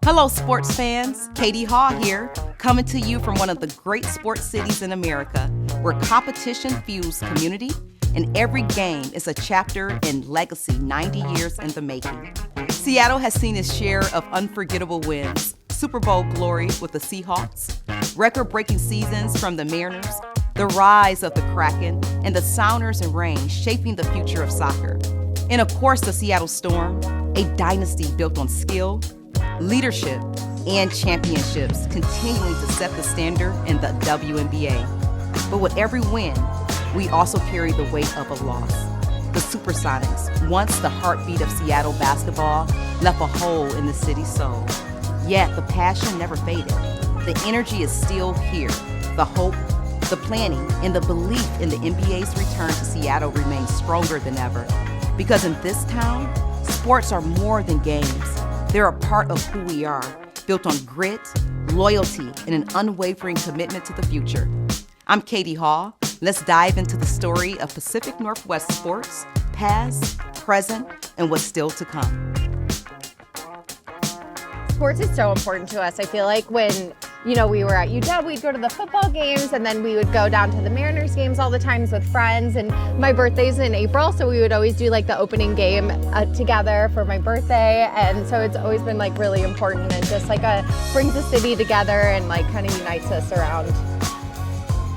Hello, sports fans. Katie Haw here, coming to you from one of the great sports cities in America, where competition fuels community and every game is a chapter in legacy 90 years in the making. Seattle has seen its share of unforgettable wins, Super Bowl glory with the Seahawks, record-breaking seasons from the Mariners, the rise of the Kraken, and the Sounders and Reign shaping the future of soccer. And of course, the Seattle Storm, a dynasty built on skill, leadership, and championships, continuing to set the standard in the WNBA. But with every win, we also carry the weight of a loss. The SuperSonics, once the heartbeat of Seattle basketball, left a hole in the city's soul. Yet the passion never faded. The energy is still here. The hope, the planning, and the belief in the NBA's return to Seattle remains stronger than ever. Because in this town, sports are more than games. They're a part of who we are, built on grit, loyalty, and an unwavering commitment to the future. I'm Katie Haw. Let's dive into the story of Pacific Northwest sports, past, present, and what's still to come. Sports is so important to us. I feel like when, we were at UW, we'd go to the football games, and then we would go down to the Mariners games all the times with friends. And my birthday's in April, so we would always do the opening game together for my birthday. And so it's always been really important and just brings the city together and kind of unites us around.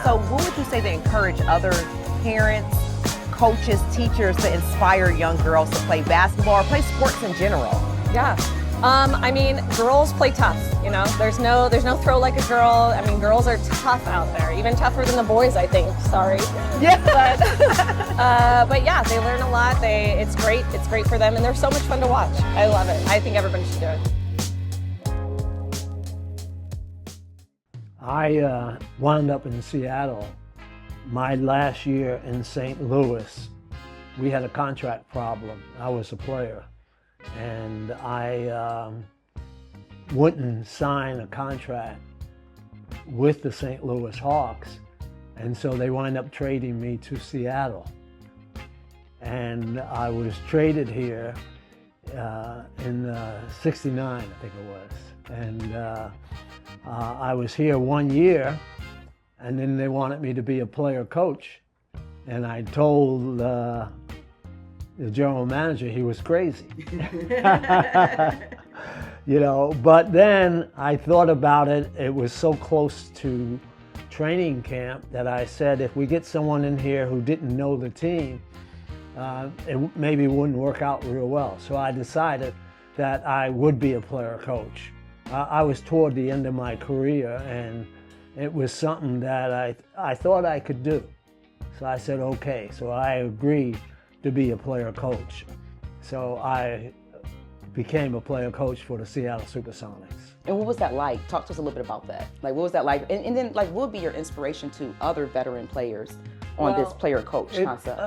So what would you say to encourage other parents, coaches, teachers to inspire young girls to play basketball or play sports in general? Yeah. Girls play tough, There's no throw like a girl. Girls are tough out there, even tougher than the boys, I think. Sorry. Yeah. But yeah, they learn a lot. It's great. It's great for them, and they're so much fun to watch. I love it. I think everybody should do it. I wound up in Seattle. My last year in St. Louis, we had a contract problem. I was a player, and I wouldn't sign a contract with the St. Louis Hawks, and so they wound up trading me to Seattle. And I was traded here in '69, I think it was. And I was here 1 year, and then they wanted me to be a player coach. And I told the general manager he was crazy. But then I thought about it. It was so close to training camp that I said, if we get someone in here who didn't know the team, it maybe wouldn't work out real well. So I decided that I would be a player coach. I was toward the end of my career, and it was something that I thought I could do. So I said, okay. So I agreed to be a player coach. So I became a player coach for the Seattle SuperSonics. And what was that like? Talk to us a little bit about that. What was that like? And then what would be your inspiration to other veteran players on this player coach concept?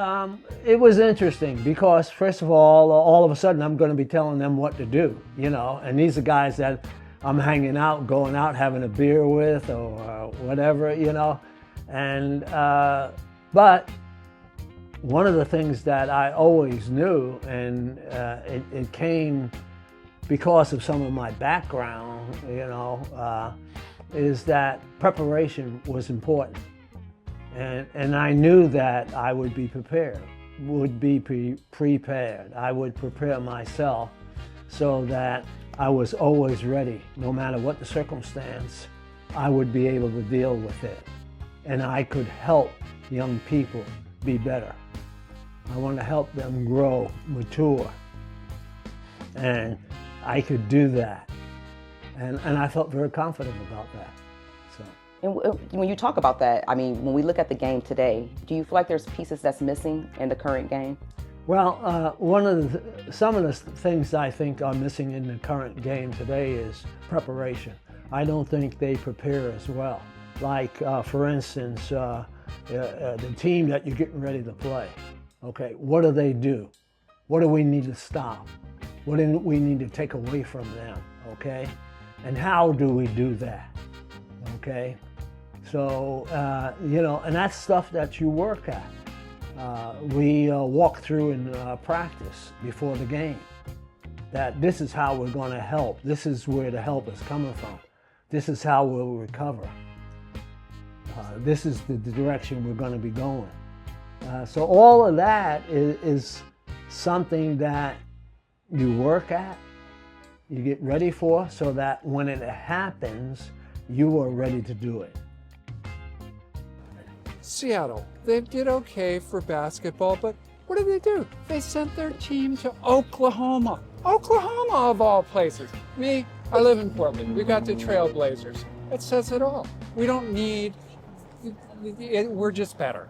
It was interesting because, first of all of a sudden I'm going to be telling them what to do, and these are guys that I'm hanging out, going out, having a beer with or whatever, And, but one of the things that I always knew, and it came because of some of my background, is that preparation was important. And I knew that I would be prepared, prepared. I would prepare myself so that I was always ready. No matter what the circumstance, I would be able to deal with it. And I could help young people be better. I want to help them grow, mature. And I could do that. And I felt very confident about that. So. And when you talk about that, when we look at the game today, do you feel like there's pieces that's missing in the current game? Well, some of the things I think are missing in the current game today is preparation. I don't think they prepare as well. Like, for instance, the team that you're getting ready to play. Okay, what do they do? What do we need to stop? What do we need to take away from them? Okay, and how do we do that? Okay, so and that's stuff that you work at. We walk through and practice before the game. that this is how we're going to help. This is where the help is coming from. This is how we'll recover. This is the direction we're going to be going. So all of that is something that you work at, you get ready for, so that when it happens, you are ready to do it. Seattle, they did okay for basketball, but what did they do? They sent their team to Oklahoma. Oklahoma, of all places. Me, I live in Portland. We got the Trailblazers. It says it all. We don't need, we're just better.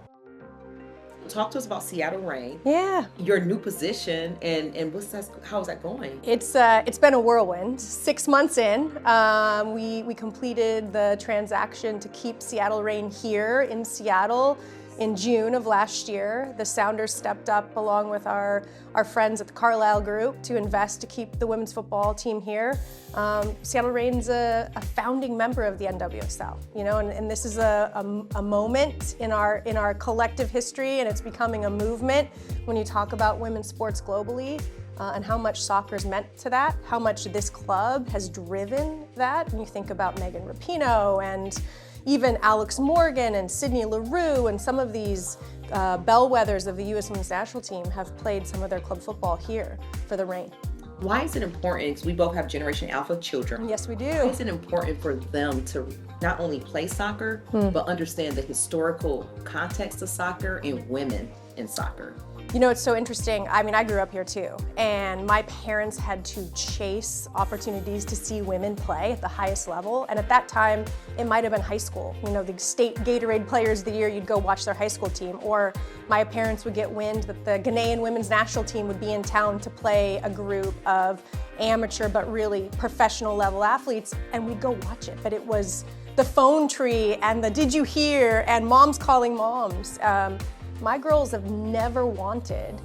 Talk to us about Seattle Reign. Yeah. Your new position and how's that going? It's been a whirlwind. 6 months in, we completed the transaction to keep Seattle Reign here in Seattle in June of last year. The Sounders stepped up along with our friends at the Carlisle Group to invest to keep the women's football team here. Seattle Reign's a founding member of the NWSL, you know, and this is a moment in our collective history, and it's becoming a movement when you talk about women's sports globally. And how much soccer's meant to that, how much this club has driven that. When you think about Megan Rapinoe and even Alex Morgan and Sydney Leroux and some of these bellwethers of the U.S. Women's National Team have played some of their club football here for the Reign. Why is it important, because we both have Generation Alpha children. Yes, we do. Why is it important for them to not only play soccer, but understand the historical context of soccer and women in soccer? You know, it's so interesting. I mean, I grew up here too, and my parents had to chase opportunities to see women play at the highest level. And at that time, it might have been high school. You know, the state Gatorade Players of the Year, you'd go watch their high school team. Or my parents would get wind that the Ghanaian women's national team would be in town to play a group of amateur but really professional level athletes, and we'd go watch it. But it was the phone tree and the did you hear and moms calling moms. My girls have never wanted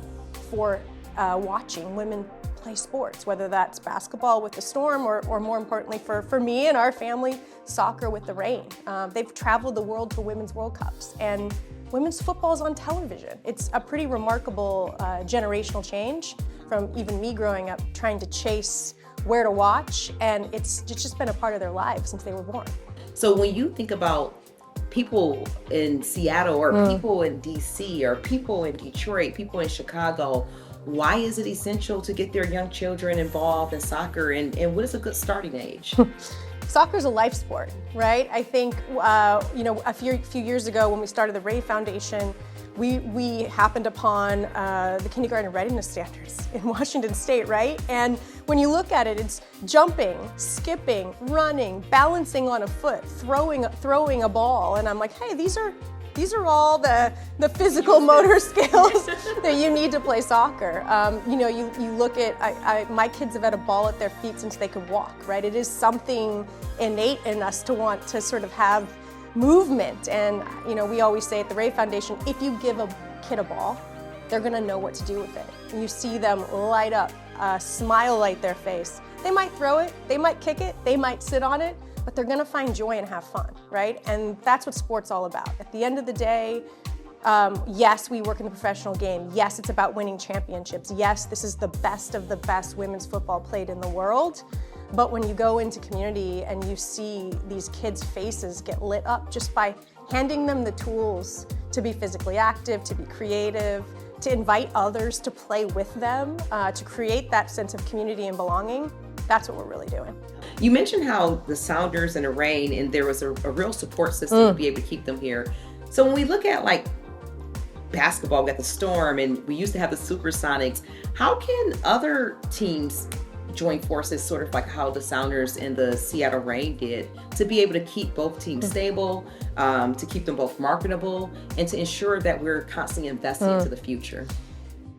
for watching women play sports, whether that's basketball with the Storm or more importantly for me and our family, soccer with the Reign. They've traveled the world for Women's World Cups, and women's football is on television. It's a pretty remarkable generational change from even me growing up trying to chase where to watch, and it's just been a part of their lives since they were born. So when you think about people in Seattle or people in DC or people in Detroit, people in Chicago, why is it essential to get their young children involved in soccer, and what is a good starting age? Soccer's a life sport, right? I think, you know, a few years ago when we started the Ray Foundation, we happened upon the kindergarten readiness standards in Washington State, right? And when you look at it, it's jumping, skipping, running, balancing on a foot, throwing a ball, and I'm like, hey, these are all the physical motor skills that you need to play soccer. You know, you look at, my kids have had a ball at their feet since they could walk, right? It is something innate in us to want to sort of have movement. And, you know, we always say at the Ray Foundation, if you give a kid a ball, they're gonna know what to do with it. And you see them light up, smile light their face. They might throw it, they might kick it, they might sit on it, but they're gonna find joy and have fun, right? And that's what sport's all about. At the end of the day, yes, we work in the professional game. Yes, it's about winning championships. Yes, this is the best of the best women's football played in the world. But when you go into community and you see these kids' faces get lit up just by handing them the tools to be physically active, to be creative, to invite others to play with them, to create that sense of community and belonging, that's what we're really doing. You mentioned how the Sounders and the Reign, and there was a real support system to be able to keep them here. So when we look at like basketball, we got the Storm, and we used to have the SuperSonics. How can other teams join forces, sort of like how the Sounders and the Seattle Reign did, to be able to keep both teams stable, to keep them both marketable, and to ensure that we're constantly investing into the future?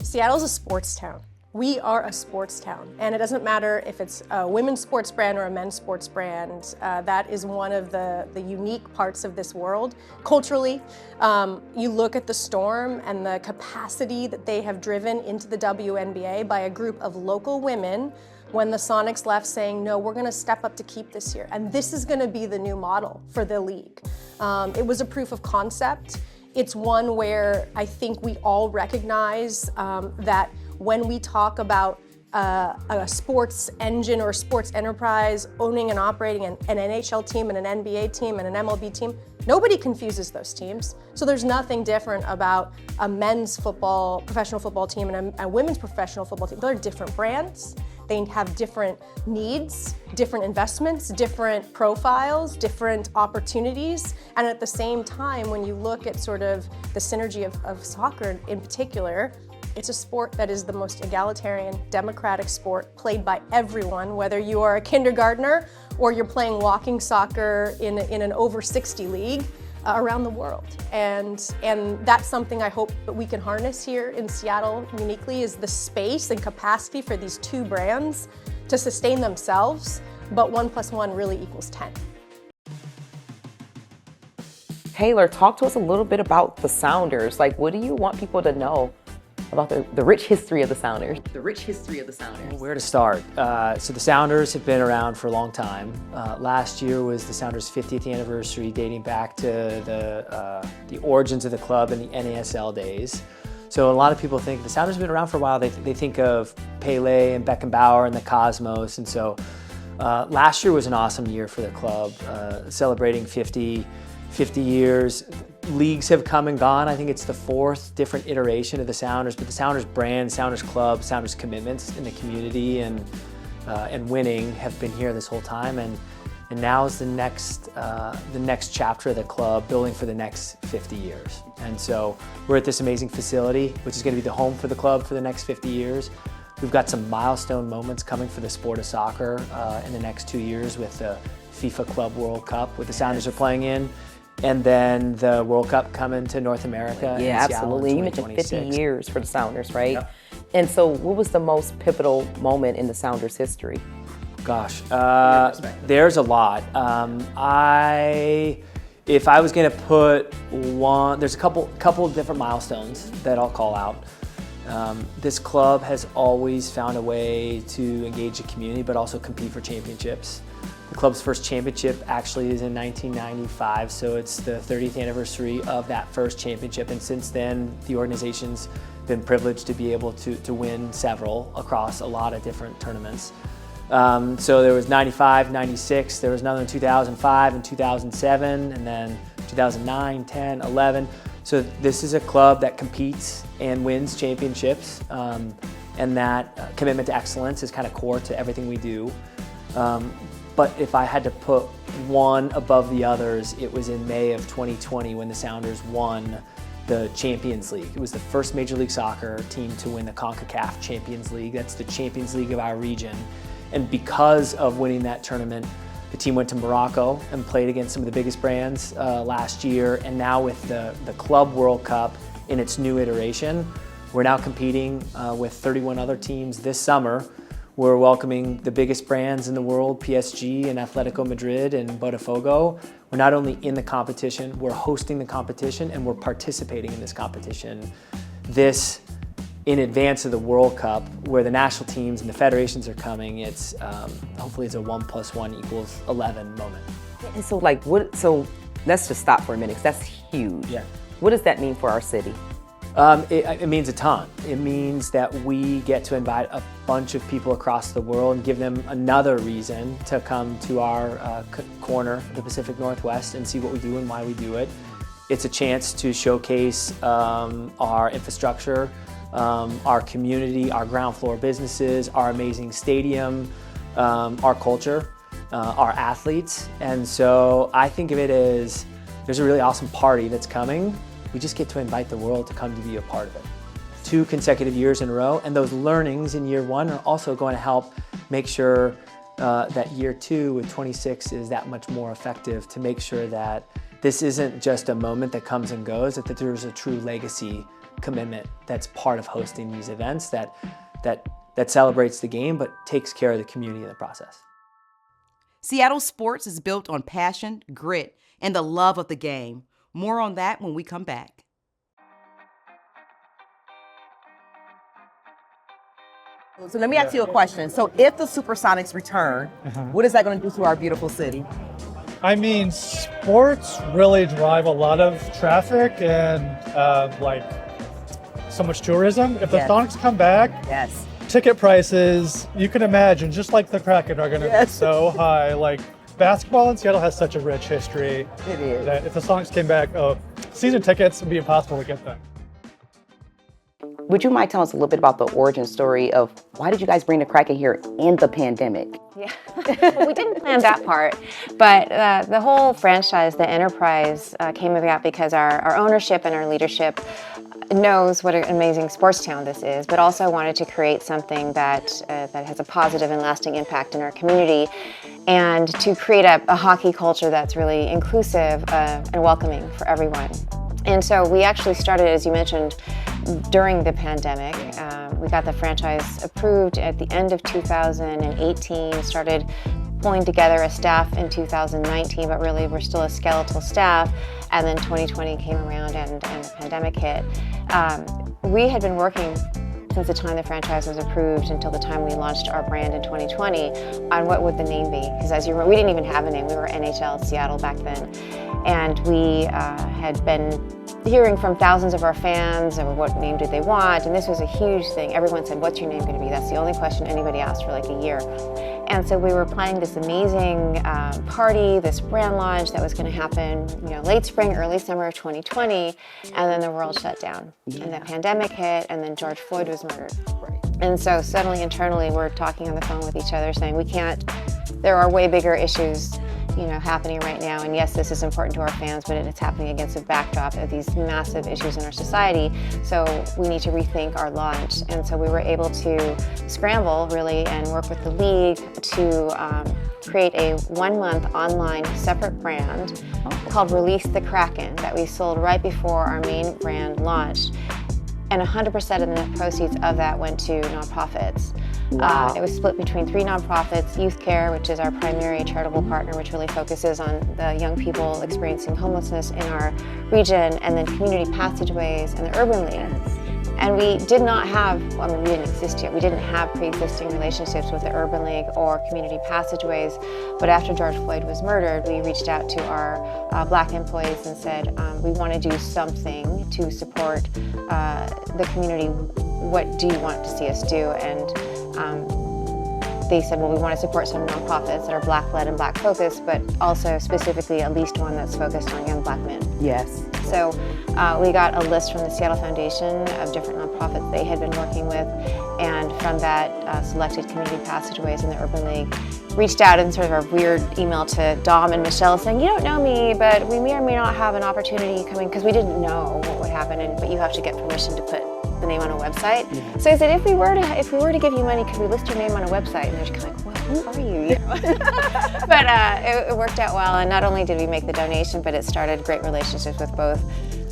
Seattle's a sports town. We are a sports town, and it doesn't matter if it's a women's sports brand or a men's sports brand. That is one of the unique parts of this world. Culturally, you look at the Storm and the capacity that they have driven into the WNBA by a group of local women when the Sonics left, saying, no, we're gonna step up to keep this here. And this is gonna be the new model for the league. It was a proof of concept. It's one where I think we all recognize that when we talk about a sports engine or a sports enterprise, owning and operating an NHL team and an NBA team and an MLB team. Nobody confuses those teams. So there's nothing different about a men's football, professional football team and a women's professional football team. They're different brands. They have different needs, different investments, different profiles, different opportunities. And at the same time, when you look at sort of the synergy of soccer in particular, it's a sport that is the most egalitarian, democratic sport played by everyone, whether you are a kindergartner or you're playing walking soccer in an over 60 league around the world. And that's something I hope that we can harness here in Seattle uniquely, is the space and capacity for these two brands to sustain themselves, but 1 + 1 really equals 10. Taylor, talk to us a little bit about the Sounders. Like, what do you want people to know about the rich history of the Sounders? The rich history of the Sounders. Where to start? So the Sounders have been around for a long time. Last year was the Sounders' 50th anniversary, dating back to the origins of the club in the NASL days. So a lot of people think the Sounders have been around for a while. They think of Pele and Beckenbauer and the Cosmos. And so last year was an awesome year for the club, celebrating 50 years. Leagues have come and gone. I think it's the 4th different iteration of the Sounders, but the Sounders brand, Sounders club, Sounders commitments in the community and winning have been here this whole time. And now is the next chapter of the club, building for the next 50 years. And so we're at this amazing facility, which is going to be the home for the club for the next 50 years. We've got some milestone moments coming for the sport of soccer in the next 2 years with the FIFA Club World Cup, where the Sounders are playing in. And then the World Cup coming to North America. Yeah, absolutely. You mentioned 50 years for the Sounders, right? Yep. And so what was the most pivotal moment in the Sounders' history? Gosh, there's a lot. If I was going to put one, there's a couple of different milestones that I'll call out. This club has always found a way to engage the community, but also compete for championships. The club's first championship actually is in 1995, so it's the 30th anniversary of that first championship, and since then the organization's been privileged to be able to win several across a lot of different tournaments. So there was 95, 96, there was another in 2005 and 2007, and then 2009, 10, 11. So this is a club that competes and wins championships, and that commitment to excellence is kind of core to everything we do. But if I had to put one above the others, it was in May of 2020 when the Sounders won the Champions League. It was the first Major League Soccer team to win the CONCACAF Champions League. That's the Champions League of our region. And because of winning that tournament, the team went to Morocco and played against some of the biggest brands last year. And now with the Club World Cup in its new iteration, we're now competing with 31 other teams this summer. We're welcoming the biggest brands in the world, PSG and Atletico Madrid and Botafogo. We're not only in the competition, we're hosting the competition and we're participating in this competition. This in advance of the World Cup, where the national teams and the federations are coming. It's hopefully it's a 1 + 1 = 11 moment. And so so let's just stop for a minute, because that's huge. Yeah. What does that mean for our city? It means a ton. It means that we get to invite a bunch of people across the world and give them another reason to come to our corner of the Pacific Northwest and see what we do and why we do it. It's a chance to showcase our infrastructure, our community, our ground floor businesses, our amazing stadium, our culture, our athletes. And so I think of it as there's a really awesome party that's coming. We just get to invite the world to come to be a part of it. 2 consecutive years in a row, and those learnings in year 1 are also going to help make sure that year 2 with 26 is that much more effective, to make sure that this isn't just a moment that comes and goes, that there's a true legacy commitment that's part of hosting these events that celebrates the game but takes care of the community in the process. Seattle sports is built on passion, grit, and the love of the game. More on that when we come back. So let me ask you a question. So if the SuperSonics return, what is that going to do to our beautiful city? I mean, sports really drive a lot of traffic and so much tourism. If the Sonics come back, ticket prices, you can imagine, just like the Kraken, are going to be so high. Like, basketball in Seattle has such a rich history. It is. That if the Sonics came back, season tickets would be impossible to get them. Would you mind telling us a little bit about the origin story of why did you guys bring the Kraken here in the pandemic? Yeah, well, we didn't plan that part, but the whole franchise, the enterprise, came about because our ownership and our leadership knows what an amazing sports town this is, but also wanted to create something that has a positive and lasting impact in our community, and to create a hockey culture that's really inclusive and welcoming for everyone. And so we actually started, as you mentioned, during the pandemic. We got the franchise approved at the end of 2018, started pulling together a staff in 2019, but really we're still a skeletal staff. And then 2020 came around and the pandemic hit. We had been working since the time the franchise was approved until the time we launched our brand in 2020 on what would the name be. Because as you remember, we didn't even have a name. We were NHL Seattle back then. And we had been hearing from thousands of our fans of what name did they want, and this was a huge thing. Everyone said, what's your name going to be? That's the only question anybody asked for like a year. And so we were planning this amazing party, this brand launch that was going to happen, late spring, early summer of 2020, and then the world shut down. Yeah. And the pandemic hit, and then George Floyd was murdered. Right. And so suddenly internally we're talking on the phone with each other saying there are way bigger issues happening right now, and yes, this is important to our fans, but it's happening against a backdrop of these massive issues in our society, so we need to rethink our launch. And so we were able to scramble, really, and work with the league to create a 1-month online separate brand called Release the Kraken that we sold right before our main brand launched. And 100% of the net proceeds of that went to nonprofits. Wow. It was split between 3 nonprofits: Youth Care, which is our primary charitable partner, which really focuses on the young people experiencing homelessness in our region, and then Community Passageways and the Urban League. And we did not have, we didn't exist yet. We didn't have pre-existing relationships with the Urban League or Community Passageways. But after George Floyd was murdered, we reached out to our Black employees and said, we want to do something to support the community. What do you want to see us do? And they said, well, we want to support some nonprofits that are Black-led and Black-focused, but also specifically at least one that's focused on young Black men. Yes. So we got a list from the Seattle Foundation of different nonprofits they had been working with, and from that selected Community Passageways and the Urban League. Reached out in sort of a weird email to Dom and Michelle saying, you don't know me, but we may or may not have an opportunity coming, because we didn't know what would happen, but you have to get permission to put the name on a website. Yeah. So I said, if we were to give you money, could we list your name on a website? And they're just kind of like, well, who are you? But it worked out well, and not only did we make the donation, but it started great relationships with both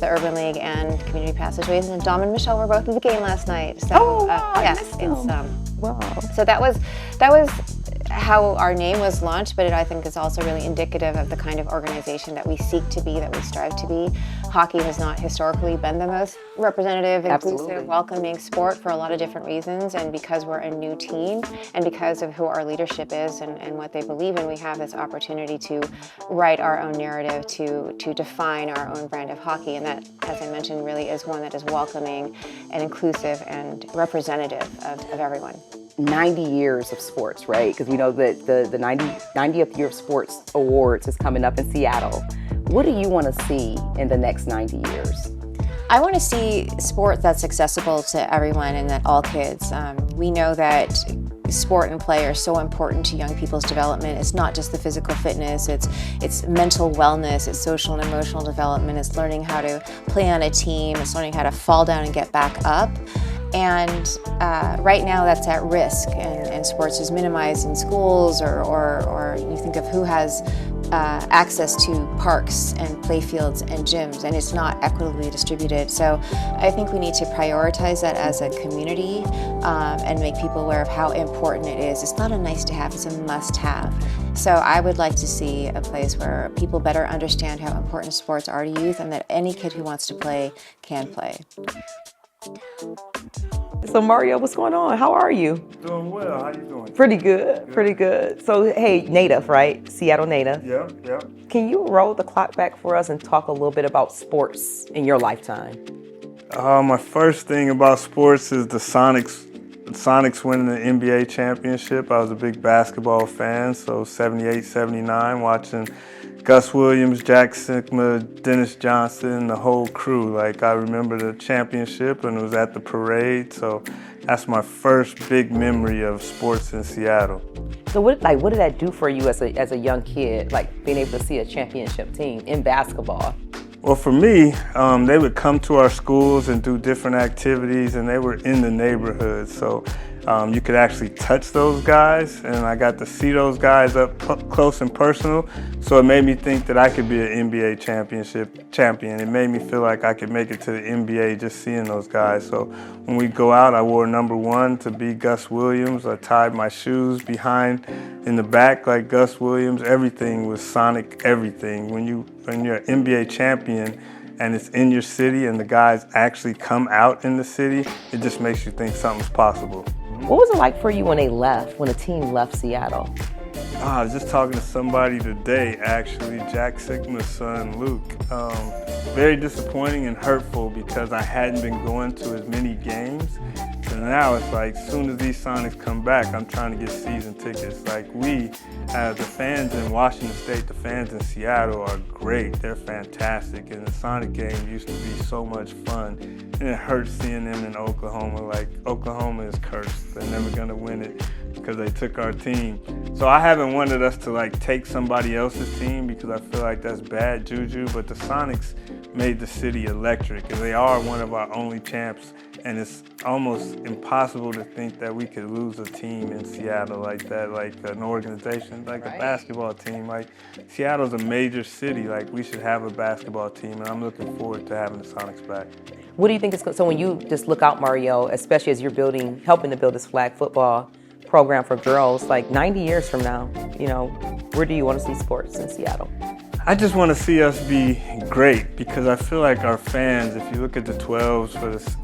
the Urban League and Community Passageways. And Dom and Michelle were both at the game last night. So wow, yes, wow. So that was how our name was launched, but I think is also really indicative of the kind of organization that we seek to be, that we strive to be. Hockey has not historically been the most representative, inclusive, welcoming sport for a lot of different reasons, and because we're a new team and because of who our leadership is and what they believe in, we have this opportunity to write our own narrative, to define our own brand of hockey, and that, as I mentioned, really is one that is welcoming and inclusive and representative of everyone. 90 years of sports, right? Because we know that the 90th year of sports awards is coming up in Seattle. What do you want to see in the next 90 years? I want to see sport that's accessible to everyone and that all kids. We know that sport and play are so important to young people's development. It's not just the physical fitness, it's mental wellness, it's social and emotional development, it's learning how to play on a team, it's learning how to fall down and get back up. And right now that's at risk, and sports is minimized in schools, or you think of who has access to parks and play fields and gyms, and it's not equitably distributed. So I think we need to prioritize that as a community and make people aware of how important it is. It's not a nice to have, it's a must have. So I would like to see a place where people better understand how important sports are to youth, and that any kid who wants to play can play. So Mario, what's going on? How are you? Doing well. How you doing? Pretty good. Pretty good. So hey, native, right? Seattle native. Yeah. Can you roll the clock back for us and talk a little bit about sports in your lifetime? My first thing about sports is the Sonics Sonics winning the NBA championship. I was a big basketball fan, so 78, 79, watching Gus Williams, Jack Sigma, Dennis Johnson, the whole crew. Like, I remember the championship and it was at the parade, so that's my first big memory of sports in Seattle. So what did that do for you as a young kid, like being able to see a championship team in basketball? Well, for me, they would come to our schools and do different activities, and they were in the neighborhood. So you could actually touch those guys, and I got to see those guys up close and personal. So it made me think that I could be an NBA champion. It made me feel like I could make it to the NBA just seeing those guys. So when we go out, I wore #1 to be Gus Williams. I tied my shoes behind in the back like Gus Williams. Everything was Sonic, everything. When you're an NBA champion and it's in your city and the guys actually come out in the city, it just makes you think something's possible. What was it like for you when the team left Seattle? I was just talking to somebody today, actually, Jack Sigma's son, Luke. Very disappointing and hurtful because I hadn't been going to as many games. So now it's like, as soon as these Sonics come back, I'm trying to get season tickets. Like, the fans in Washington State, the fans in Seattle are great. They're fantastic. And the Sonic game used to be so much fun. And it hurts seeing them in Oklahoma. Like, Oklahoma is cursed. They're never gonna win it because they took our team. So I haven't wanted us to like take somebody else's team because I feel like that's bad juju, but the Sonics made the city electric and they are one of our only champs, and it's almost impossible to think that we could lose a team in Seattle like that, like an organization, like a basketball team. Like, Seattle's a major city, like we should have a basketball team, and I'm looking forward to having the Sonics back. What do you think is so when you just look out, Mario, especially as you're helping to build this flag football program for girls, like 90 years from now, where do you want to see sports in Seattle? I just want to see us be great because I feel like our fans, if you look at the 12s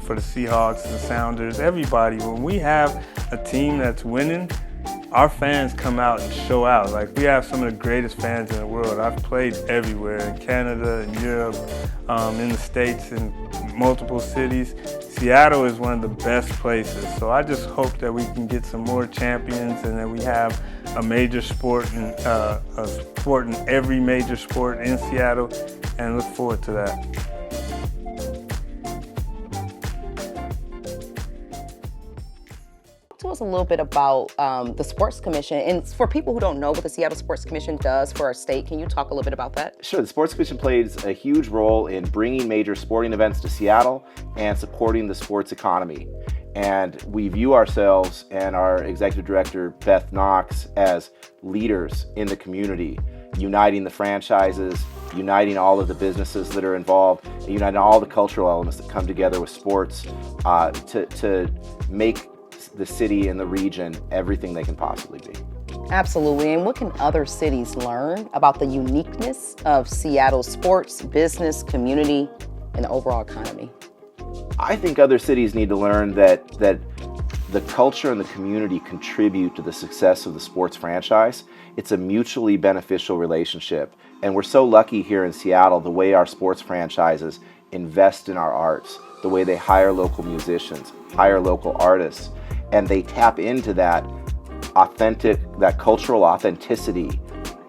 for the Seahawks, the Sounders, everybody, when we have a team that's winning, our fans come out and show out. Like, we have some of the greatest fans in the world. I've played everywhere, in Canada, in Europe, in the States, in multiple cities. Seattle is one of the best places. So I just hope that we can get some more champions and that we have a major sport and a sport in every major sport in Seattle, and look forward to that. Tell us a little bit about the Sports Commission, and for people who don't know what the Seattle Sports Commission does for our state, can you talk a little bit about that? Sure. The Sports Commission plays a huge role in bringing major sporting events to Seattle and supporting the sports economy. And we view ourselves and our executive director, Beth Knox, as leaders in the community, uniting the franchises, uniting all of the businesses that are involved, and uniting all the cultural elements that come together with sports to make the city and the region everything they can possibly be. Absolutely. And what can other cities learn about the uniqueness of Seattle's sports, business, community, and the overall economy? I think other cities need to learn that the culture and the community contribute to the success of the sports franchise. It's a mutually beneficial relationship. And we're so lucky here in Seattle, the way our sports franchises invest in our arts, the way they hire local musicians, hire local artists, and they tap into that cultural authenticity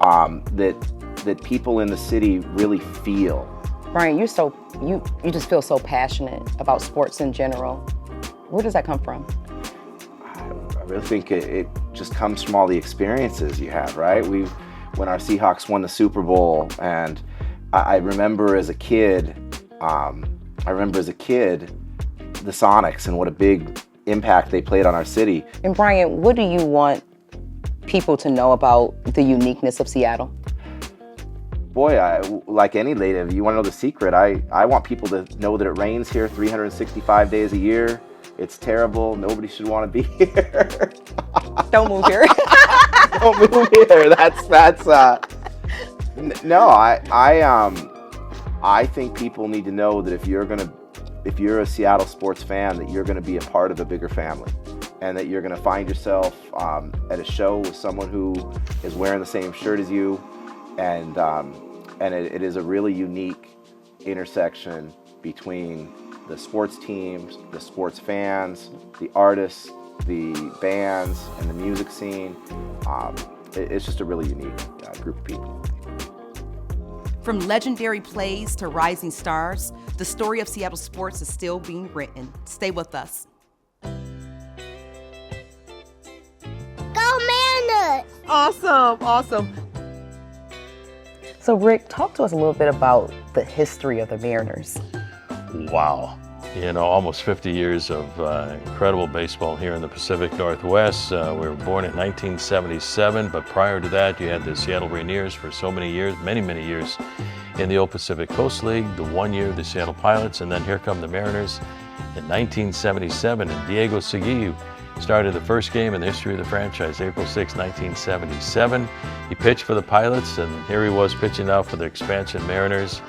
that people in the city really feel. Brian, you just feel so passionate about sports in general. Where does that come from? I really think it just comes from all the experiences you have, right? When our Seahawks won the Super Bowl, and I remember as a kid, the Sonics and what a big impact they played on our city. And Brian, what do you want people to know about the uniqueness of Seattle? Boy, like any native, you want to know the secret. I want people to know that it rains here 365 days a year. It's terrible. Nobody should want to be here. Don't move here. Don't move here. No, I think people need to know that if you're a Seattle sports fan, that you're going to be a part of a bigger family, and that you're going to find yourself at a show with someone who is wearing the same shirt as you, and it is a really unique intersection between the sports teams, the sports fans, the artists, the bands and the music scene. It's just a really unique group of people. From legendary plays to rising stars, the story of Seattle sports is still being written. Stay with us. Go Mariners! Awesome. So Rick, talk to us a little bit about the history of the Mariners. Wow. Almost 50 years of incredible baseball here in the Pacific Northwest. We were born in 1977, but prior to that, you had the Seattle Rainiers for so many years, many years in the old Pacific Coast League, the 1 year the Seattle Pilots, and then here come the Mariners in 1977, and Diego Seguí started the first game in the history of the franchise, April 6, 1977. He pitched for the Pilots, and here he was pitching out for the expansion Mariners.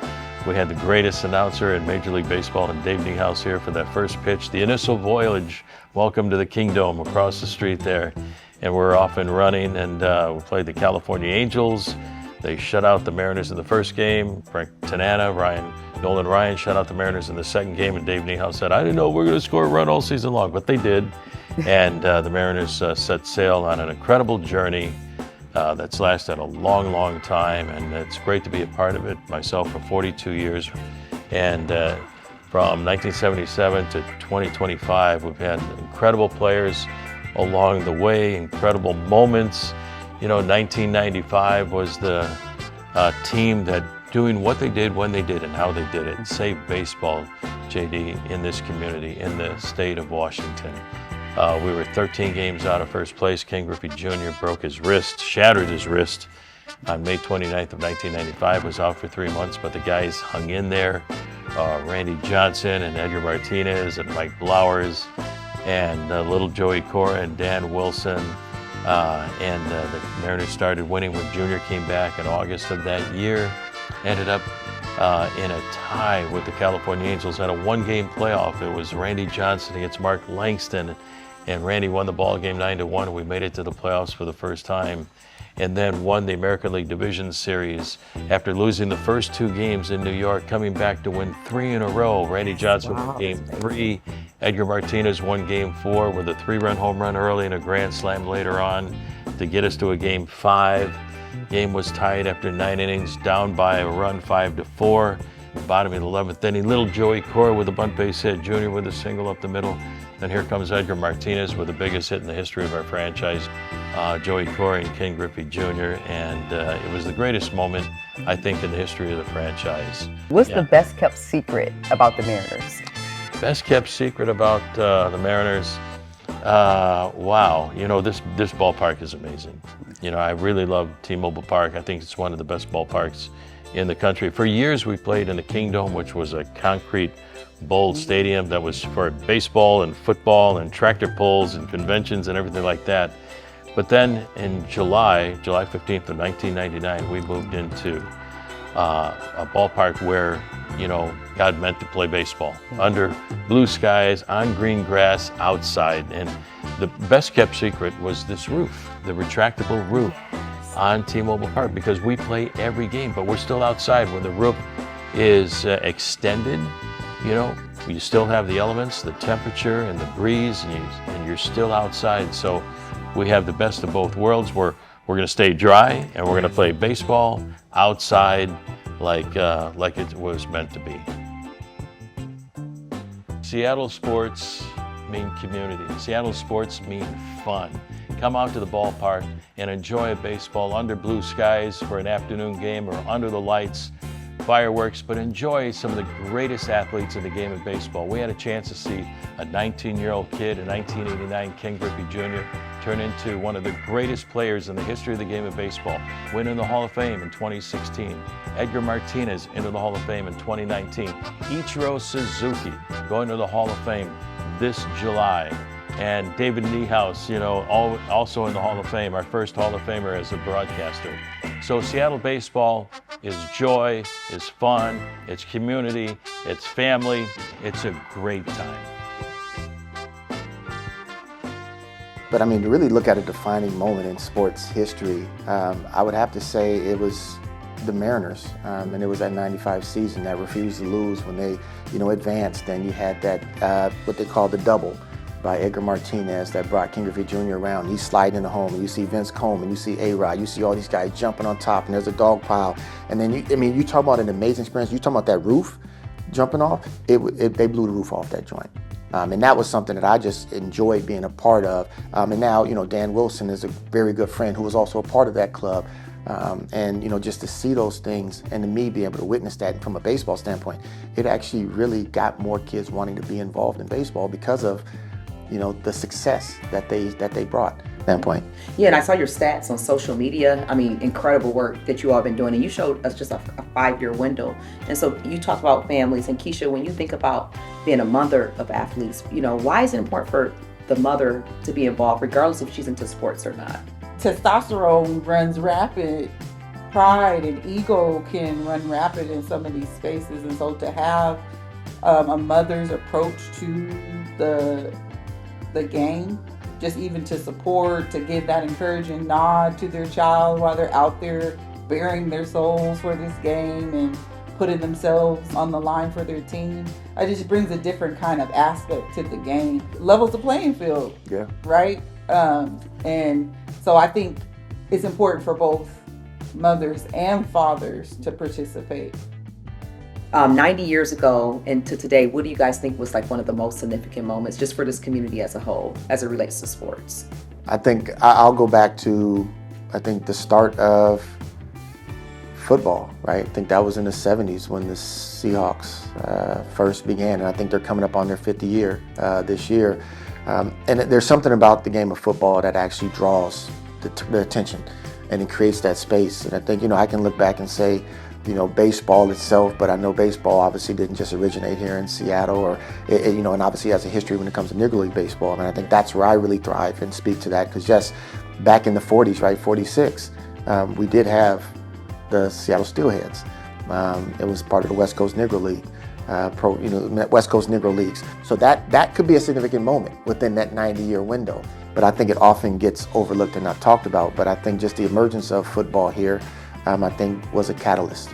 We had the greatest announcer in Major League Baseball in Dave Niehaus here for that first pitch. The initial voyage, welcome to the Kingdom across the street there. And we're off and running, and we played the California Angels. They shut out the Mariners in the first game. Frank Tanana, Nolan Ryan shut out the Mariners in the second game, and Dave Niehaus said, I didn't know we were going to score a run all season long, but they did. And the Mariners set sail on an incredible journey that's lasted a long time, and it's great to be a part of it myself for 42 years. And from 1977 to 2025, we've had incredible players along the way, incredible moments. 1995 was the team that doing what they did when they did and how they did it, and saved baseball, JD, in this community, in the state of Washington. We were 13 games out of first place. Ken Griffey Jr. broke his wrist, shattered his wrist on May 29th of 1995, was out for 3 months, but the guys hung in there. Randy Johnson and Edgar Martinez and Mike Blowers and little Joey Cora and Dan Wilson. And the Mariners started winning when Junior came back in August of that year. Ended up in a tie with the California Angels at a one-game playoff. It was Randy Johnson against Mark Langston, and Randy won the ball game 9-1, and we made it to the playoffs for the first time, and then won the American League Division Series after losing the first 2 games in New York, coming back to win 3 in a row. Randy Johnson won Game 3. Edgar Martinez won Game 4 with a 3-run home run early and a grand slam later on to get us to a Game 5. Game was tied after 9 innings, down by a run, 5-4. Bottom of the 11th inning, little Joey Cora with a bunt base hit, Junior with a single up the middle. Then here comes Edgar Martinez with the biggest hit in the history of our franchise, Joey Cora and Ken Griffey Jr. And it was the greatest moment, I think, in the history of the franchise. What's the best kept secret about the Mariners? Best kept secret about the Mariners? Wow, this ballpark is amazing. I really love T-Mobile Park. I think it's one of the best ballparks in the country. For years, we played in the Kingdom, which was a concrete bowl stadium that was for baseball and football and tractor pulls and conventions and everything like that. But then in July 15th of 1999, we moved into a ballpark where, God meant to play baseball. Under blue skies, on green grass, outside. And the best kept secret was this roof, the retractable roof on T-Mobile Park, because we play every game, but we're still outside. When the roof is extended, you still have the elements, the temperature and the breeze, and you're still outside. So we have the best of both worlds. We're going to stay dry, and we're going to play baseball outside like it was meant to be. Seattle sports mean community. Seattle sports mean fun. Come out to the ballpark and enjoy a baseball under blue skies for an afternoon game, or under the lights, fireworks, but enjoy some of the greatest athletes in the game of baseball. We had a chance to see a 19-year-old kid in 1989, Ken Griffey Jr., turn into one of the greatest players in the history of the game of baseball, win in the Hall of Fame in 2016. Edgar Martinez into the Hall of Fame in 2019. Ichiro Suzuki going to the Hall of Fame this July. And David Niehaus, also in the Hall of Fame, our first Hall of Famer as a broadcaster. So Seattle baseball is joy, is fun, it's community, it's family, it's a great time. But to really look at a defining moment in sports history, I would have to say it was the Mariners, and it was that 95 season that refused to lose when they, advanced, and you had that, what they call the double. by Edgar Martinez that brought King Griffey Jr. around. He's sliding in the home, and you see Vince Coleman, you see A-Rod, you see all these guys jumping on top, and there's a dog pile. And then, you talk about an amazing experience. You talk about that roof jumping off, they blew the roof off that joint. And that was something that I just enjoyed being a part of. And now, Dan Wilson is a very good friend who was also a part of that club. And just to see those things and to me be able to witness that from a baseball standpoint, it actually really got more kids wanting to be involved in baseball because of, the success that they brought at that point. Yeah, and I saw your stats on social media. I mean, incredible work that you all have been doing. And you showed us just a 5-year window. And so you talk about families. And Keisha, when you think about being a mother of athletes, why is it important for the mother to be involved, regardless if she's into sports or not? Testosterone runs rapid. Pride and ego can run rapid in some of these spaces. And so to have a mother's approach to the game, just even to support, to give that encouraging nod to their child while they're out there bearing their souls for this game and putting themselves on the line for their team, it just brings a different kind of aspect to the game. Levels the playing field, yeah, right? And so I think it's important for both mothers and fathers to participate. 90 years ago and to today, what do you guys think was like one of the most significant moments just for this community as a whole, as it relates to sports? I think I'll go back to, the start of football, right? I think that was in the 70s when the Seahawks first began, and I think they're coming up on their 50th year this year. And there's something about the game of football that actually draws the attention, and it creates that space. And I think, I can look back and say, baseball itself, but I know baseball obviously didn't just originate here in Seattle, or and obviously has a history when it comes to Negro League baseball. And I think that's where I really thrive and speak to that, because just back in the 40s, right, 46, we did have the Seattle Steelheads. It was part of the West Coast Negro League, West Coast Negro Leagues. So that could be a significant moment within that 90-year window. But I think it often gets overlooked and not talked about. But I think just the emergence of football here, I think, was a catalyst.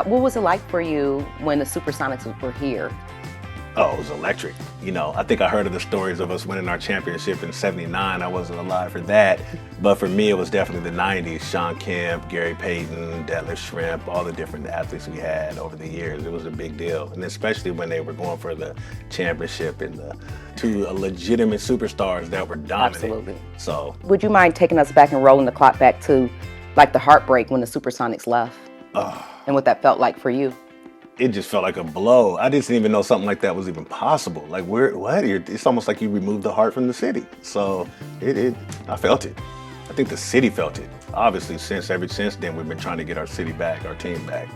What was it like for you when the SuperSonics were here? Oh, it was electric. I think I heard of the stories of us winning our championship in '79. I wasn't alive for that. But for me, it was definitely the 90s. Sean Kemp, Gary Payton, Detlef Schrempf, all the different athletes we had over the years. It was a big deal. And especially when they were going for the championship and the two legitimate superstars that were dominant. Absolutely. So, would you mind taking us back and rolling the clock back to like the heartbreak when the SuperSonics left and what that felt like for you? It just felt like a blow. I didn't even know something like that was even possible. Like, it's almost like you removed the heart from the city. So I felt it. I think the city felt it. Obviously, ever since then, we've been trying to get our city back, our team back.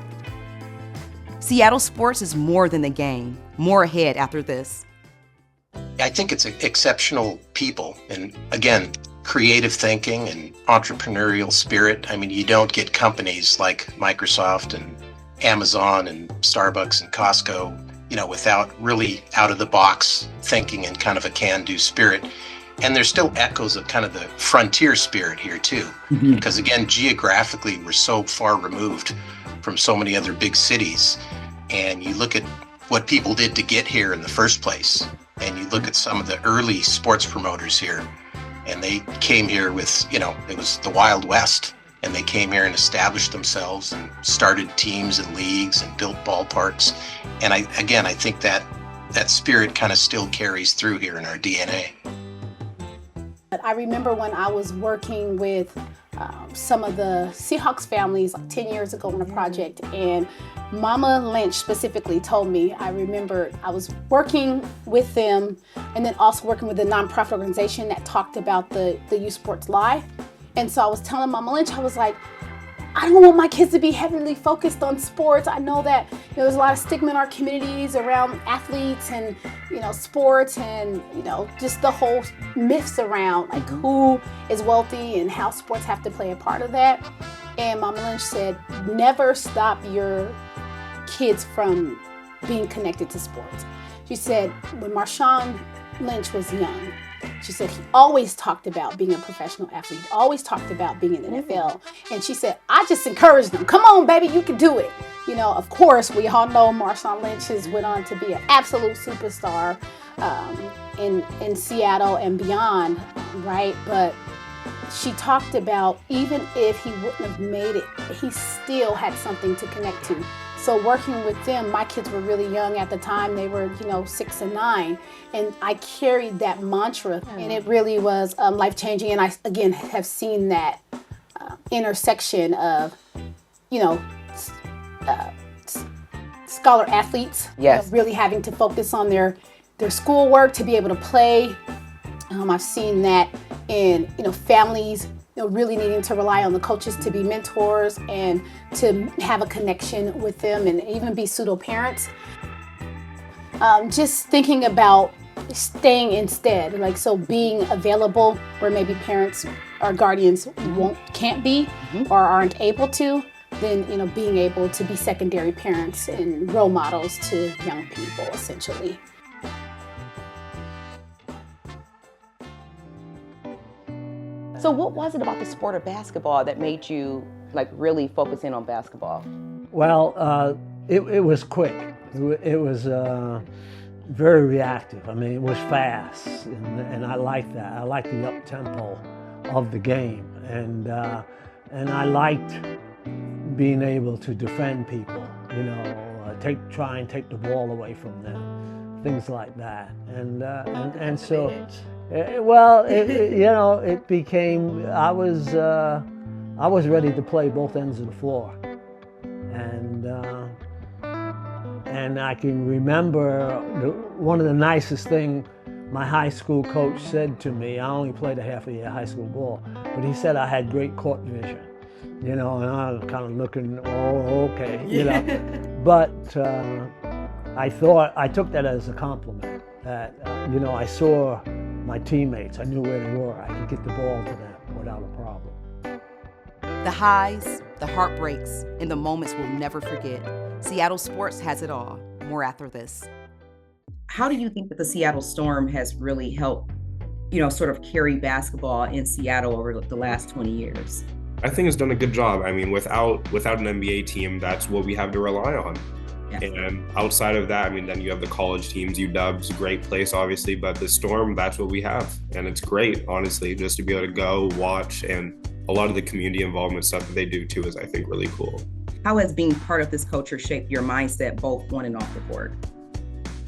Seattle sports is more than the game. More ahead after this. I think it's exceptional people. And again, creative thinking and entrepreneurial spirit. I mean, you don't get companies like Microsoft and Amazon and Starbucks and Costco, without really out of the box thinking and kind of a can-do spirit. And there's still echoes of kind of the frontier spirit here too. Because again, geographically, we're so far removed from so many other big cities. And you look at what people did to get here in the first place. And you look at some of the early sports promoters here, and they came here with, it was the Wild West. And they came here and established themselves and started teams and leagues and built ballparks. And I think that spirit kind of still carries through here in our DNA. I remember when I was working with some of the Seahawks families like 10 years ago on a project, and Mama Lynch specifically told me, I remember I was working with them and then also working with a nonprofit organization that talked about the Youth Sports Live. And so I was telling Mama Lynch, I was like, I don't want my kids to be heavily focused on sports. I know that there's a lot of stigma in our communities around athletes and sports and just the whole myths around like who is wealthy and how sports have to play a part of that. And Mama Lynch said, never stop your kids from being connected to sports. She said when Marshawn Lynch was young, she said he always talked about being a professional athlete, always talked about being in the NFL. And she said, I just encouraged them. Come on, baby, you can do it. You know, of course, we all know Marshawn Lynch has went on to be an absolute superstar in Seattle and beyond, right? But she talked about even if he wouldn't have made it, he still had something to connect to. So working with them, my kids were really young at the time. They were, 6 and 9. And I carried that mantra, and it really was life-changing. And I, again, have seen that intersection of, scholar athletes, yes, really having to focus on their schoolwork to be able to play. I've seen that in families, really needing to rely on the coaches to be mentors and to have a connection with them and even be pseudo parents. Just thinking about staying instead, so being available where maybe parents or guardians can't be or aren't able to. Then, being able to be secondary parents and role models to young people, essentially. So what was it about the sport of basketball that made you really focus in on basketball? Well, it was quick. It was very reactive. I mean, it was fast, and I liked that. I liked the up-tempo of the game, and I liked being able to defend people, try and take the ball away from them, things like that, and so, it became. I was ready to play both ends of the floor, and I can remember one of the nicest things my high school coach said to me. I only played a half a year high school ball, but he said I had great court vision. And I was kind of looking, okay, But I took that as a compliment that, I saw my teammates, I knew where they were, I could get the ball to them without a problem. The highs, the heartbreaks, and the moments we'll never forget. Seattle sports has it all. More after this. How do you think that the Seattle Storm has really helped, sort of carry basketball in Seattle over the last 20 years? I think it's done a good job. I mean, without an NBA team, that's what we have to rely on. Yes. And outside of that, then you have the college teams, UW's a great place, obviously, but the Storm, that's what we have. And it's great, honestly, just to be able to go, watch, and a lot of the community involvement stuff that they do too is, I think, really cool. How has being part of this culture shaped your mindset, both on and off the court?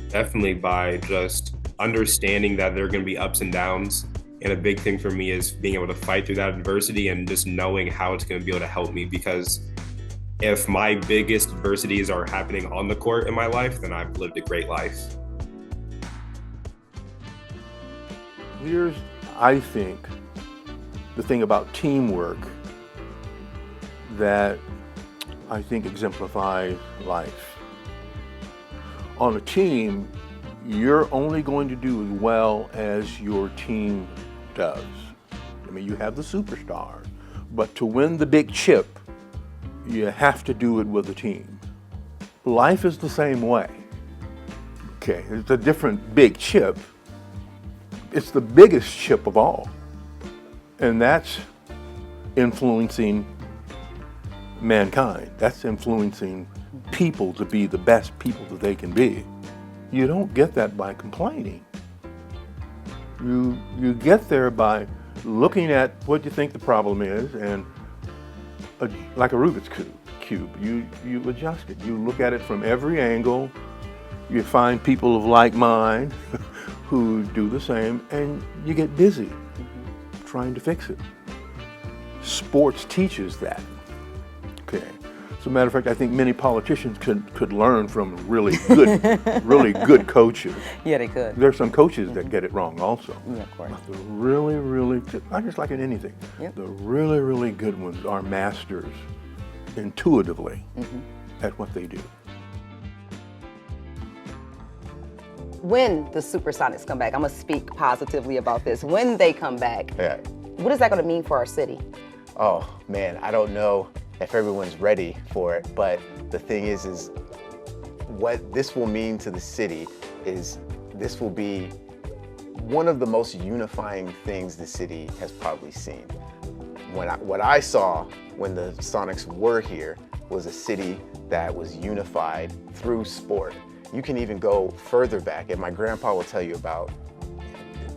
Definitely by just understanding that there are going to be ups and downs. And a big thing for me is being able to fight through that adversity and just knowing how it's going to be able to help me, because if my biggest adversities are happening on the court in my life, then I've lived a great life. Here's, I think, the thing about teamwork that I think exemplifies life. On a team, you're only going to do as well as your team does. You have the superstars, but to win the big chip, you have to do it with a team. Life is the same way. Okay, it's a different big chip. It's the biggest chip of all. And that's influencing mankind. That's influencing people to be the best people that they can be. You don't get that by complaining. You get there by looking at what you think the problem is, and like a Rubik's cube, you adjust it. You look at it from every angle. You find people of like mind who do the same, and you get busy trying to fix it. Sports teaches that. Okay. As a matter of fact, I think many politicians could learn from really good coaches. Yeah, they could. There's some coaches that get it wrong also. Yeah, of course. But the really, not just like in anything, yep. The really good ones are masters intuitively at what they do. When the SuperSonics come back, I'm going to speak positively about this. When they come back, what is that going to mean for our city? Oh, man, I don't know if everyone's ready for it, but the thing is what this will mean to the city is this will be one of the most unifying things the city has probably seen. What I saw when the Sonics were here was a city that was unified through sport. You can even go further back, and my grandpa will tell you about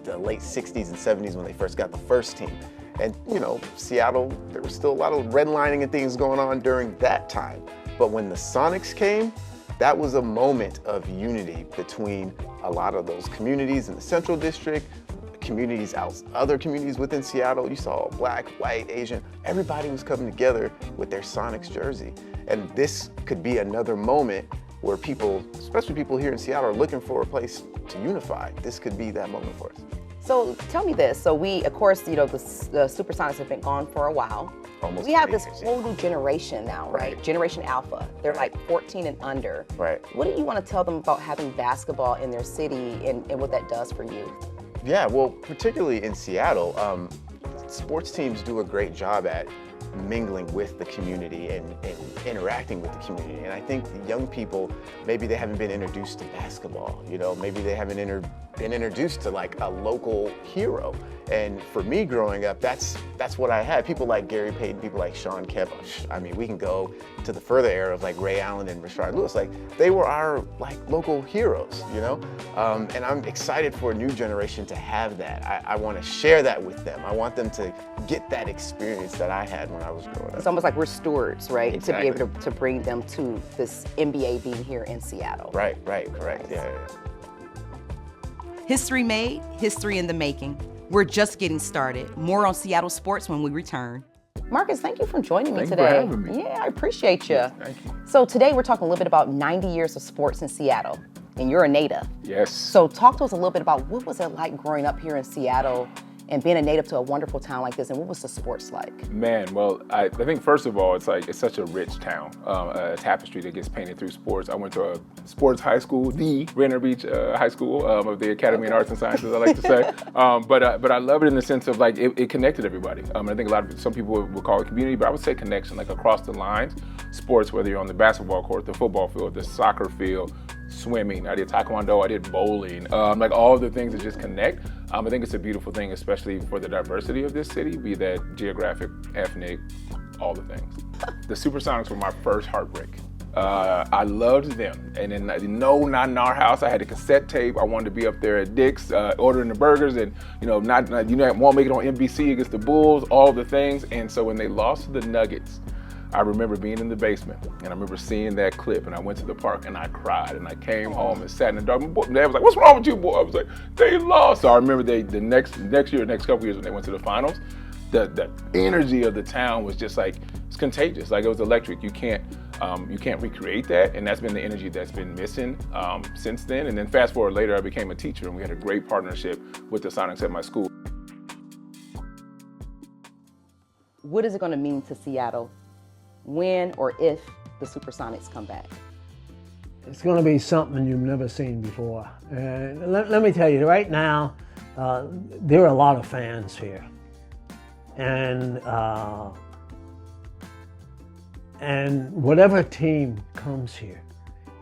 the late 60s and 70s when they first got the first team. And you know, Seattle, there was still a lot of redlining and things going on during that time. But when the Sonics came, that was a moment of unity between a lot of those communities in the Central District, communities out, other communities within Seattle. You saw black, white, Asian, everybody was coming together with their Sonics jersey. And this could be another moment where people, especially people here in Seattle, are looking for a place to unify. This could be that moment for us. So tell me this. So we, of course, you know, the SuperSonics have been gone for a while. Almost we have this whole new generation now, right? Generation Alpha. They're like 14 and under. Right. What do you want to tell them about having basketball in their city and what that does for you? Yeah, well, particularly in Seattle, sports teams do a great job at mingling with the community and interacting with the community. And I think the young people, maybe they haven't been introduced to basketball, you know, maybe they haven't been introduced to like a local hero. And for me growing up, that's what I had. People like Gary Payton, people like Sean Kemp. I mean, we can go to the further era of like Ray Allen and Rashard Lewis. Like, they were our like local heroes, you know? And I'm excited for a new generation to have that. I want to share that with them. I want them to get that experience that I had when I was growing up. It's almost like we're stewards, right? Exactly. To be able to bring them to this NBA being here in Seattle. Right, correct, yeah. History made, history in the making. We're just getting started. More on Seattle sports when we return. Marcus, thank you for joining me Thank you today. for having me. Yeah, I appreciate you. Yes, thank you. So today we're talking a little bit about 90 years of sports in Seattle, and you're a native. Yes. So talk to us a little bit about what was it like growing up here in Seattle and being a native to a wonderful town like this, and what was the sports like? Man, well, I think first of all, it's such a rich town, a tapestry that gets painted through sports. I went to a sports high school, the Rainier Beach High School of the Academy of Arts and Sciences, I like to say. But I love it in the sense of like it connected everybody. I think some people would call it community, but I would say connection, like across the lines. Sports, whether you're on the basketball court, the football field, the soccer field, swimming, I did taekwondo, I did bowling, like all the things that just connect. I think it's a beautiful thing, especially for the diversity of this city, be that geographic, ethnic, all the things. The SuperSonics were my first heartbreak. I loved them, and then no, not in our house. I had a cassette tape. I wanted to be up there at Dick's, ordering the burgers, and won't make it on NBC against the Bulls, all the things. And so when they lost to the Nuggets, I remember being in the basement, and I remember seeing that clip, and I went to the park, and I cried, and I came home and sat in the dark. My dad was like, "What's wrong with you, boy?" I was like, "They lost." So I remember the next couple years when they went to the finals, the energy of the town was just like, it's contagious. Like, it was electric. You can't recreate that, and that's been the energy that's been missing since then. And then fast forward later, I became a teacher, and we had a great partnership with the Sonics at my school. What is it going to mean to Seattle when or if the SuperSonics come back? It's going to be something you've never seen before. Let me tell you, right now, there are a lot of fans here. And whatever team comes here,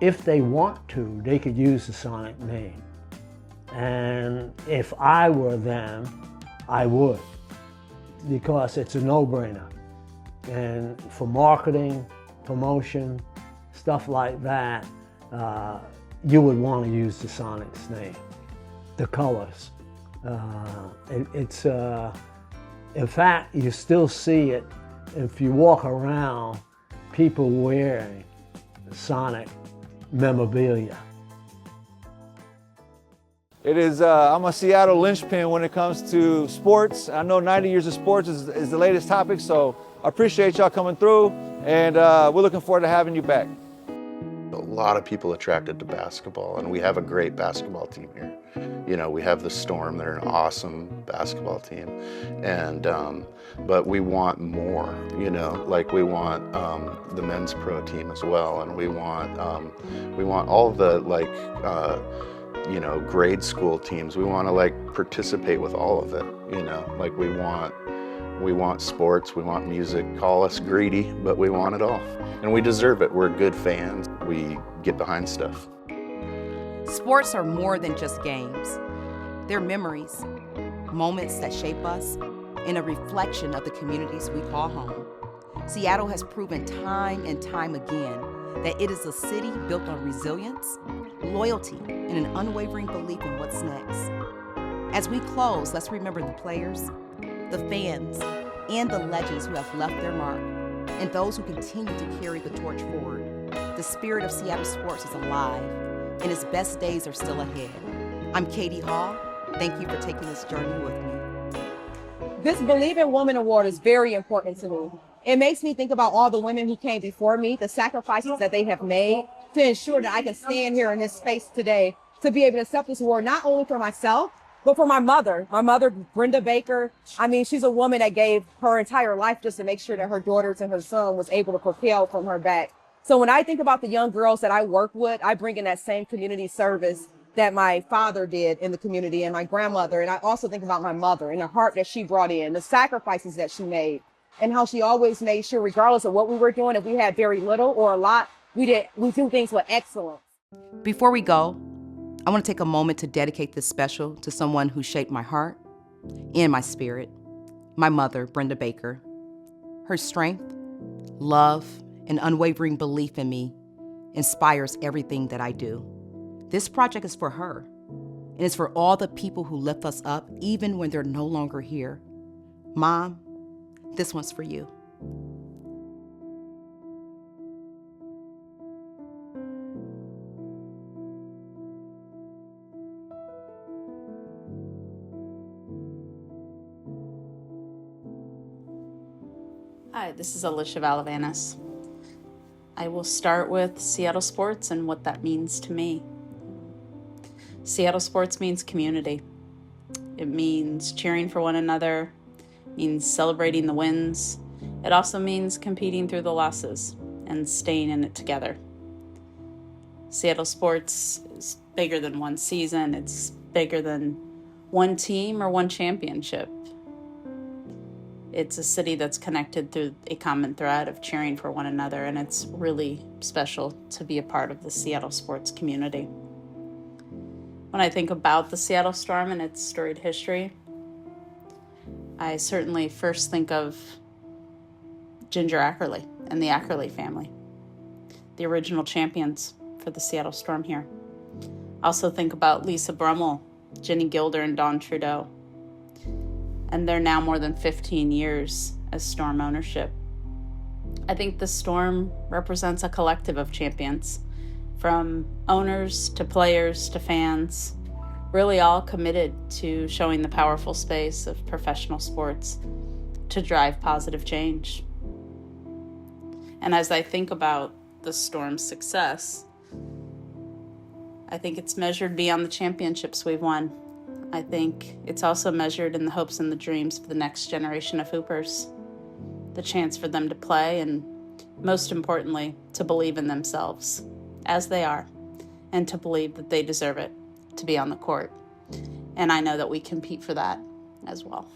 if they want to, they could use the Sonic name. And if I were them, I would, because it's a no-brainer. And for marketing, promotion, stuff like that, you would want to use the Sonics name, the colors. In fact, you still see it if you walk around, people wearing Sonic memorabilia. It is, I'm a Seattle linchpin when it comes to sports. I know 90 years of sports is the latest topic, so I appreciate y'all coming through, and we're looking forward to having you back. A lot of people attracted to basketball, and we have a great basketball team here. You know, we have the Storm, they're an awesome basketball team, and but we want more, you know, like we want the men's pro team as well, and we want all the you know, grade school teams. We want to like participate with all of it, you know, like we want sports, we want music. Call us greedy, but we want it all. And we deserve it. We're good fans. We get behind stuff. Sports are more than just games. They're memories, moments that shape us, and a reflection of the communities we call home. Seattle has proven time and time again that it is a city built on resilience, loyalty, and an unwavering belief in what's next. As we close, let's remember the players, the fans, and the legends who have left their mark, and those who continue to carry the torch forward. The spirit of Seattle sports is alive, and its best days are still ahead. I'm Katie Hall. Thank you for taking this journey with me. This Believe in Woman Award is very important to me. It makes me think about all the women who came before me, the sacrifices that they have made to ensure that I can stand here in this space today to be able to accept this award, not only for myself, but for my mother, Brenda Baker. I mean, she's a woman that gave her entire life just to make sure that her daughters and her son was able to propel from her back. So when I think about the young girls that I work with, I bring in that same community service that my father did in the community and my grandmother. And I also think about my mother and the heart that she brought in, the sacrifices that she made, and how she always made sure, regardless of what we were doing, if we had very little or a lot, we do things with excellence. Before we go, I want to take a moment to dedicate this special to someone who shaped my heart and my spirit, my mother, Brenda Baker. Her strength, love, and unwavering belief in me inspires everything that I do. This project is for her, and it's for all the people who lift us up, even when they're no longer here. Mom, this one's for you. Hi, this is Alicia Valavanis. I will start with Seattle sports and what that means to me. Seattle sports means community. It means cheering for one another, means celebrating the wins. It also means competing through the losses and staying in it together. Seattle sports is bigger than one season. It's bigger than one team or one championship. It's a city that's connected through a common thread of cheering for one another, and it's really special to be a part of the Seattle sports community. When I think about the Seattle Storm and its storied history, I certainly first think of Ginger Ackerley and the Ackerley family, the original champions for the Seattle Storm here. I also think about Lisa Brummel, Jenny Gilder, and Dawn Trudeau, and they're now more than 15 years as Storm ownership. I think the Storm represents a collective of champions, from owners to players to fans, really all committed to showing the powerful space of professional sports to drive positive change. And as I think about the Storm's success, I think it's measured beyond the championships we've won. I think it's also measured in the hopes and the dreams for the next generation of Hoopers, the chance for them to play and, most importantly, to believe in themselves as they are and to believe that they deserve it to be on the court. And I know that we compete for that as well.